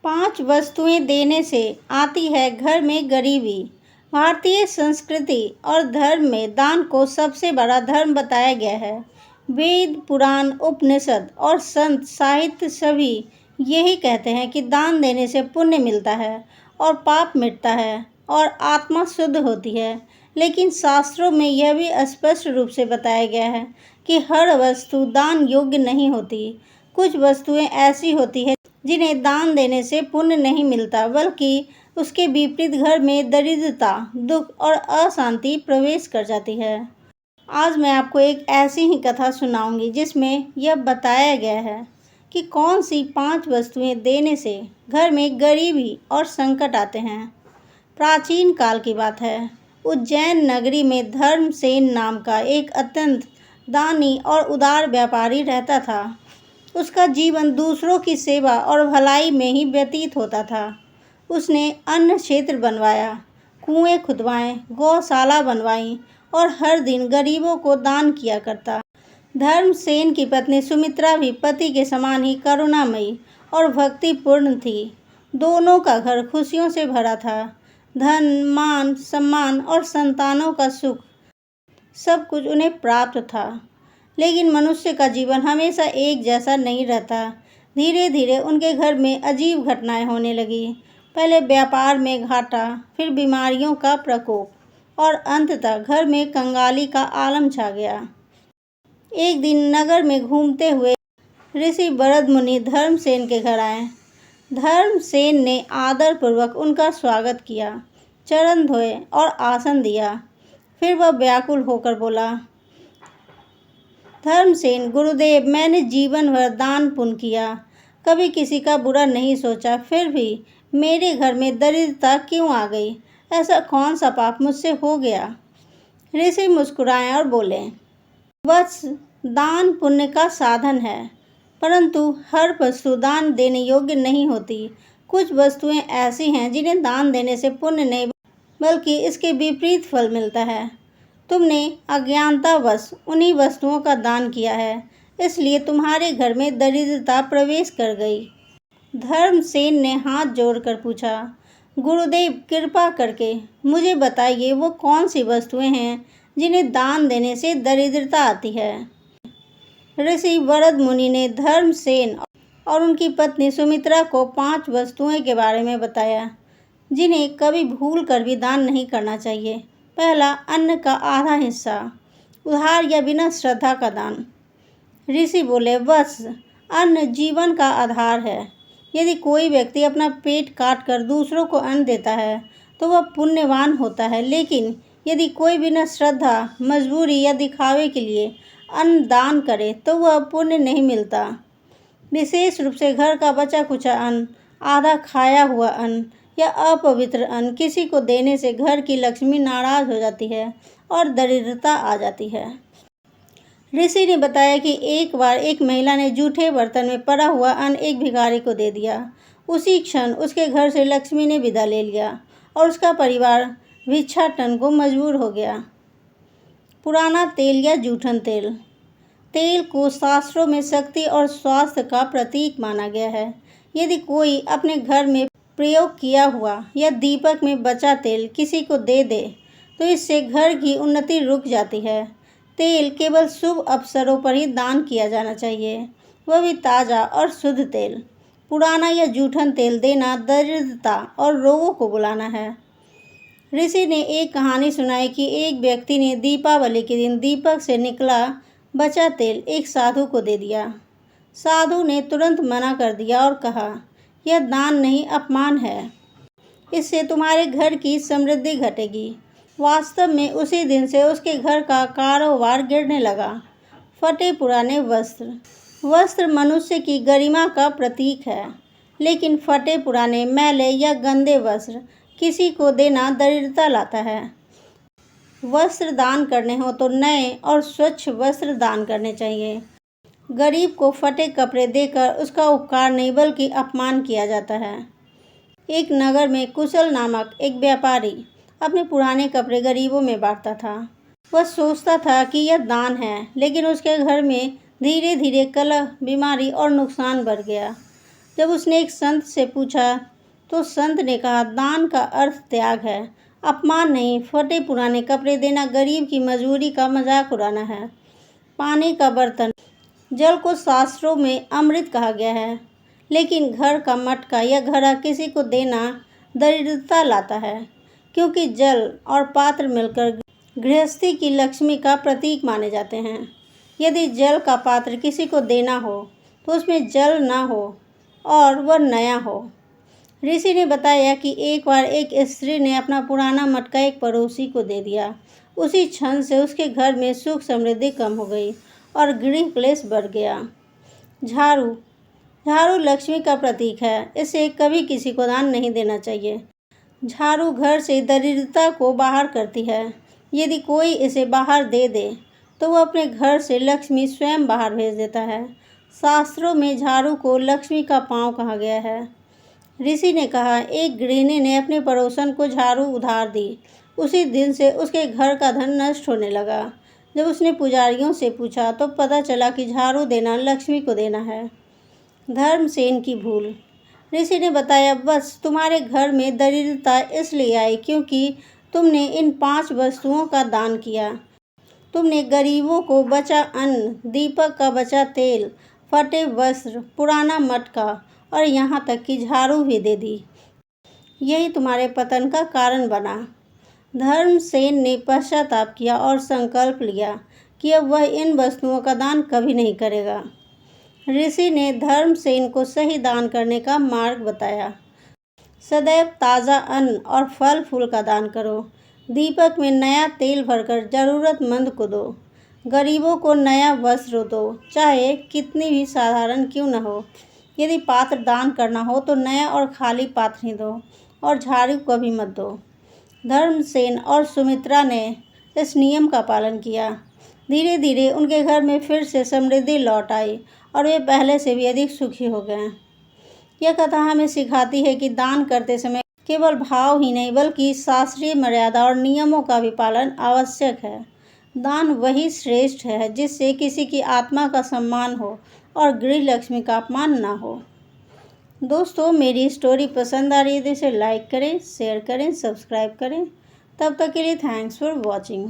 5 वस्तुएं देने से आती है घर में गरीबी। भारतीय संस्कृति और धर्म में दान को सबसे बड़ा धर्म बताया गया है। वेद, पुराण, उपनिषद और संत साहित्य सभी यही कहते हैं कि दान देने से पुण्य मिलता है और पाप मिटता है और आत्मा शुद्ध होती है। लेकिन शास्त्रों में यह भी स्पष्ट रूप से बताया गया है कि हर वस्तु दान योग्य नहीं होती। कुछ वस्तुएं ऐसी होती है जिन्हें दान देने से पुण्य नहीं मिलता, बल्कि उसके विपरीत घर में दरिद्रता, दुख और अशांति प्रवेश कर जाती है। आज मैं आपको एक ऐसी ही कथा सुनाऊंगी जिसमें यह बताया गया है कि कौन सी 5 वस्तुएं देने से घर में गरीबी और संकट आते हैं। प्राचीन काल की बात है। उज्जैन नगरी में धर्मसेन नाम का एक अत्यंत दानी और उदार व्यापारी रहता था। उसका जीवन दूसरों की सेवा और भलाई में ही व्यतीत होता था। उसने अन्न क्षेत्र बनवाया, कुएं खुदवाए, गौशाला बनवाई और हर दिन गरीबों को दान किया करता। धर्मसेन की पत्नी सुमित्रा भी पति के समान ही करुणामयी और भक्तिपूर्ण थी। दोनों का घर खुशियों से भरा था। धन, मान, सम्मान और संतानों का सुख, सब कुछ उन्हें प्राप्त था। लेकिन मनुष्य का जीवन हमेशा एक जैसा नहीं रहता। धीरे धीरे उनके घर में अजीब घटनाएं होने लगी। पहले व्यापार में घाटा, फिर बीमारियों का प्रकोप और अंततः घर में कंगाली का आलम छा गया। एक दिन नगर में घूमते हुए ऋषि वरद मुनि धर्मसेन के घर आए। धर्मसेन ने आदरपूर्वक उनका स्वागत किया, चरण धोए और आसन दिया। फिर वह व्याकुल होकर बोला, धर्मसेन गुरुदेव, मैंने जीवन भर दान पुण्य किया, कभी किसी का बुरा नहीं सोचा, फिर भी मेरे घर में दरिद्रता क्यों आ गई? ऐसा कौन सा पाप मुझसे हो गया? ऋषि मुस्कुराए और बोले, वत्स, दान पुण्य का साधन है, परंतु हर वस्तु दान देने योग्य नहीं होती। कुछ वस्तुएं ऐसी हैं जिन्हें दान देने से पुण्य नहीं बल्कि इसके विपरीत फल मिलता है। तुमने अज्ञानतावश उन्हीं वस्तुओं का दान किया है, इसलिए तुम्हारे घर में दरिद्रता प्रवेश कर गई। धर्मसेन ने हाथ जोड़कर पूछा, गुरुदेव, कृपा करके मुझे बताइए वो कौन सी वस्तुएं हैं जिन्हें दान देने से दरिद्रता आती है। ऋषि वरद मुनि ने धर्मसेन और उनकी पत्नी सुमित्रा को 5 वस्तुएं के बारे में बताया जिन्हें कभी भूल कर भी दान नहीं करना चाहिए। पहला, अन्न का आधा हिस्सा, उधार या बिना श्रद्धा का दान। ऋषि बोले, वत्स, अन्न जीवन का आधार है। यदि कोई व्यक्ति अपना पेट काट कर दूसरों को अन्न देता है तो वह पुण्यवान होता है, लेकिन यदि कोई बिना श्रद्धा, मजबूरी या दिखावे के लिए अन्न दान करे तो वह पुण्य नहीं मिलता। विशेष रूप से घर का बचा खुचा अन्न, आधा खाया हुआ अन्न या अपवित्र अन्न किसी को देने से घर की लक्ष्मी नाराज हो जाती है और दरिद्रता आ जाती है। ऋषि ने बताया कि एक बार एक महिला ने जूठे बर्तन में पड़ा हुआ अन्न एक भिखारी को दे दिया। उसी क्षण उसके घर से लक्ष्मी ने विदा ले लिया और उसका परिवार भिक्षाटन को मजबूर हो गया। पुराना तेल या जूठन तेल। तेल को शास्त्रों में शक्ति और स्वास्थ्य का प्रतीक माना गया है। यदि कोई अपने घर में प्रयोग किया हुआ या दीपक में बचा तेल किसी को दे दे तो इससे घर की उन्नति रुक जाती है। तेल केवल शुभ अवसरों पर ही दान किया जाना चाहिए, वह भी ताज़ा और शुद्ध तेल। पुराना या जूठन तेल देना दरिद्रता और रोगों को बुलाना है। ऋषि ने एक कहानी सुनाई कि एक व्यक्ति ने दीपावली के दिन दीपक से निकला बचा तेल एक साधु को दे दिया। साधु ने तुरंत मना कर दिया और कहा, यह दान नहीं, अपमान है। इससे तुम्हारे घर की समृद्धि घटेगी। वास्तव में उसी दिन से उसके घर का कारोबार गिरने लगा। फटे पुराने वस्त्र। वस्त्र मनुष्य की गरिमा का प्रतीक है, लेकिन फटे पुराने, मैले या गंदे वस्त्र किसी को देना दरिद्रता लाता है। वस्त्र दान करने हो तो नए और स्वच्छ वस्त्र दान करने चाहिए। गरीब को फटे कपड़े देकर उसका उपकार नहीं बल्कि अपमान किया जाता है। एक नगर में कुशल नामक एक व्यापारी अपने पुराने कपड़े गरीबों में बांटता था। वह सोचता था कि यह दान है, लेकिन उसके घर में धीरे धीरे कलह, बीमारी और नुकसान बढ़ गया। जब उसने एक संत से पूछा तो संत ने कहा, दान का अर्थ त्याग है, अपमान नहीं। फटे पुराने कपड़े देना गरीब की मजबूरी का मजाक उड़ाना है। पानी का बर्तन, जल को शास्त्रों में अमृत कहा गया है, लेकिन घर का मटका या घड़ा किसी को देना दरिद्रता लाता है, क्योंकि जल और पात्र मिलकर गृहस्थी की लक्ष्मी का प्रतीक माने जाते हैं। यदि जल का पात्र किसी को देना हो तो उसमें जल ना हो और वह नया हो। ऋषि ने बताया कि एक बार एक स्त्री ने अपना पुराना मटका एक पड़ोसी को दे दिया। उसी क्षण से उसके घर में सुख समृद्धि कम हो गई और गृह क्लेश बढ़ गया। झाड़ू, झाड़ू लक्ष्मी का प्रतीक है, इसे कभी किसी को दान नहीं देना चाहिए। झाड़ू घर से दरिद्रता को बाहर करती है। यदि कोई इसे बाहर दे दे तो वह अपने घर से लक्ष्मी स्वयं बाहर भेज देता है। शास्त्रों में झाड़ू को लक्ष्मी का पाँव कहा गया है। ऋषि ने कहा, एक गृहिणी ने अपने पड़ोसन को झाड़ू उधार दी। उसी दिन से उसके घर का धन नष्ट होने लगा। जब उसने पुजारियों से पूछा तो पता चला कि झाड़ू देना लक्ष्मी को देना है। धर्मसेन की भूल, ऋषि ने बताया, बस तुम्हारे घर में दरिद्रता इसलिए आई क्योंकि तुमने इन 5 वस्तुओं का दान किया। तुमने गरीबों को बचा अन्न, दीपक का बचा तेल, फटे वस्त्र, पुराना मटका और यहाँ तक कि झाड़ू भी दे दी। यही तुम्हारे पतन का कारण बना। धर्मसेन ने पश्चाताप किया और संकल्प लिया कि अब वह इन वस्तुओं का दान कभी नहीं करेगा। ऋषि ने धर्मसेन को सही दान करने का मार्ग बताया। सदैव ताज़ा अन्न और फल फूल का दान करो। दीपक में नया तेल भरकर जरूरतमंद को दो। गरीबों को नया वस्त्र दो, चाहे कितनी भी साधारण क्यों न हो। यदि पात्र दान करना हो तो नया और खाली पात्र ही दो और झाड़ू कभी मत दो। धर्मसेन और सुमित्रा ने इस नियम का पालन किया। धीरे धीरे उनके घर में फिर से समृद्धि लौट आई और वे पहले से भी अधिक सुखी हो गए। यह कथा हमें सिखाती है कि दान करते समय केवल भाव ही नहीं बल्कि शास्त्रीय मर्यादा और नियमों का भी पालन आवश्यक है। दान वही श्रेष्ठ है जिससे किसी की आत्मा का सम्मान हो और गृह लक्ष्मी का अपमान ना हो। दोस्तों, मेरी स्टोरी पसंद आ रही है तो इसे लाइक करें, शेयर करें, सब्सक्राइब करें। तब तक के लिए थैंक्स फॉर वॉचिंग।